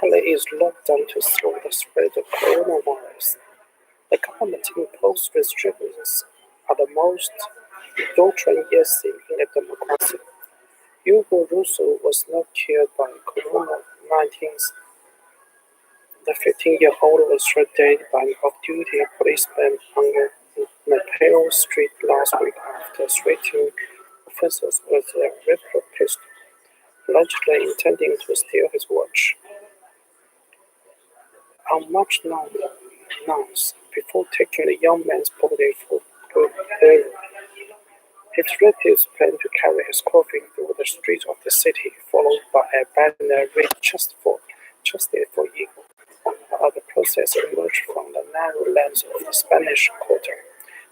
Italy is locked down to slow the spread of coronavirus. The government imposed restrictions at the most torturing years in a democracy. Ugo Russo was not killed by COVID-19. The 15-year-old was shot dead by an off-duty policeman on Naples Street last week after threatening officers with a rifle pistol, allegedly intending to steal his watch. On March 9th, before taking the young man's body for burial, his relatives planned to carry his coffin through the streets of the city, followed by a banner read Justice for Eagle. The process emerged from the narrow lanes of the Spanish Quarter,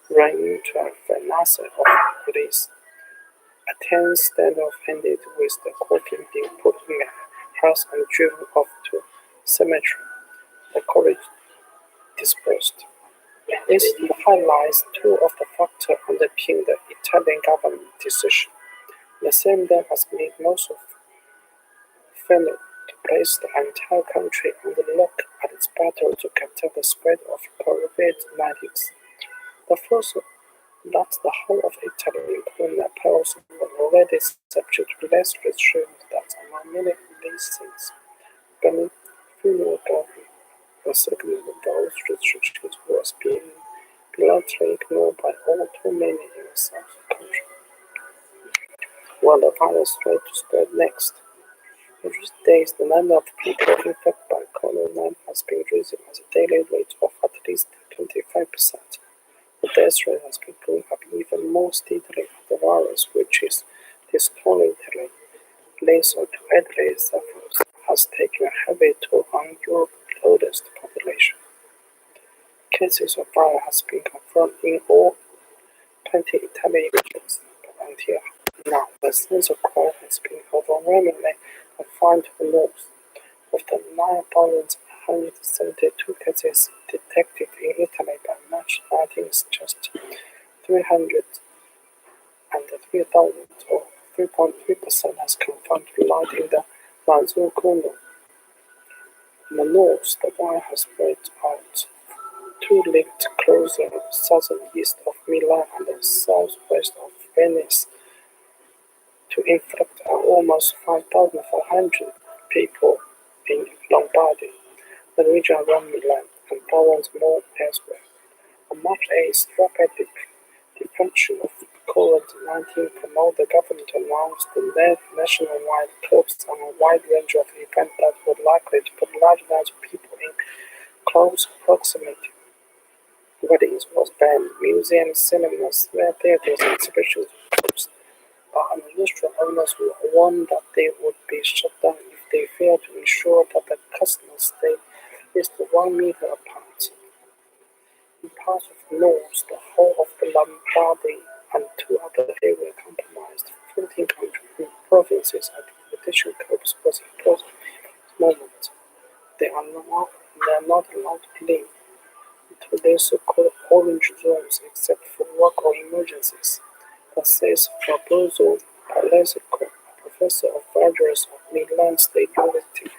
ran into a frenzy of police. A tense standoff ended with the coffin being put in a hearse and driven off to cemetery. The crowd dispersed. This highlights two of the factors underpinning the Italian government decision. The same that has made most of failure to place the entire country under lock at its battle to contain the spread of COVID-19. The first that the whole of Italy, including Naples, was already subject to less restrictions than among many nations. But funeral government, the second of those restrictions was being bluntly ignored by all too many in the south of the country. While the virus tried to spread next, in recent days the number of people infected by COVID-19 has been rising at a daily rate of at least 25%. The death rate has been going up even more steadily. The virus, which is historically lethal to elderly sufferers, has taken a heavy toll on Europe's oldest population. Cases of virus has been confirmed in all 20 Italian regions, but until now the sense of crime has been overwhelmingly confined to the north. Of the 9,172 cases detected in Italy by March 19th, just 303,000 or 3.3% has confirmed light in the Mazzucolo. In the north, the virus has spread out to linked closer southeast of Milan and the southwest of Venice to infect almost 5,500 people in Lombardy, the region around Milan, and thousands more elsewhere. On March 8th, rapid defection of COVID-19 promoted the government to announce the nationwide curbs on a wide range of events that were likely to put large numbers of people in close proximity. Weddings was banned, museums, cinemas, theaters, and exhibitions were closed. But restaurant owners were warned that they would be shut down if they failed to ensure that the customers stayed at least 1 meter apart. In parts of the north, the whole of the Lombardy and 2 other areas comprised 14 provinces and additional curbs was imposed at this moment. They are not allowed to leave into their so-called orange zones except for work or emergencies. That says Fabrizio Palesico, a professor of graduates at Milan State University,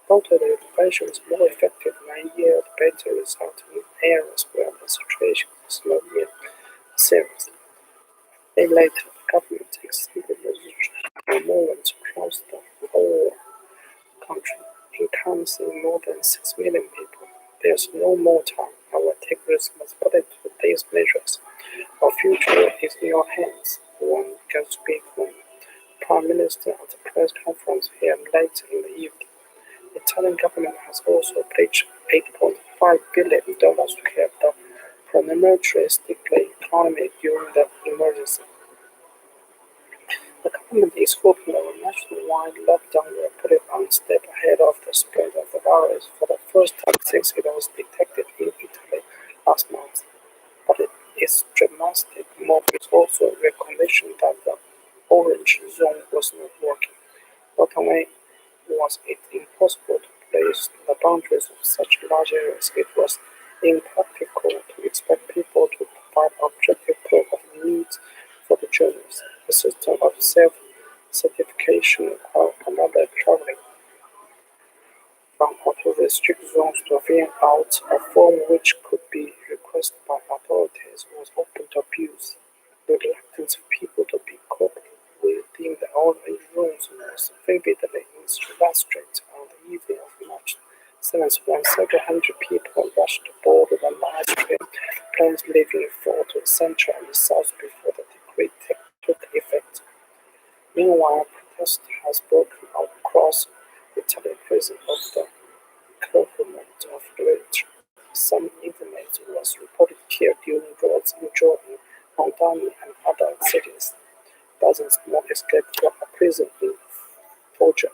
noted that intervention is more effective and yield better results in areas where the situation is not yet serious. A day later, the government extended the movement across the whole country, encompassing more than 6 million people. There's no more time. I will take responsibility for these measures. Our future is in your hands, one can speak when the Prime Minister at the press conference here late in the evening. The Italian government has also pledged $8.5 billion to help the parliamentary economy during the emergency. The government is hoping that a nationwide lockdown will put it one step ahead of the spread of the virus for the first time since it was detected in Italy last month. But its dramatic move is also a recognition that the orange zone was not working. Not only was it impossible to place the boundaries of such large areas, it was impractical to expect people to provide objective proof of needs for the journeys. The system of self-certification required another traveling from the strict zones to thin out a form which could be requested by authorities was open to abuse. The reluctance of people to be caught within their own rooms was vividly illustrated on the evening of March 7th when several hundred people rushed aboard the large planes leaving for the central and south before the decree took effect. Meanwhile, protest has broken out across Italy because of the curtailment of literature. Some inmates was reported killed during riots in Jordan, Moldavia, and other cities. Dozens more escaped to a prison in Foggia.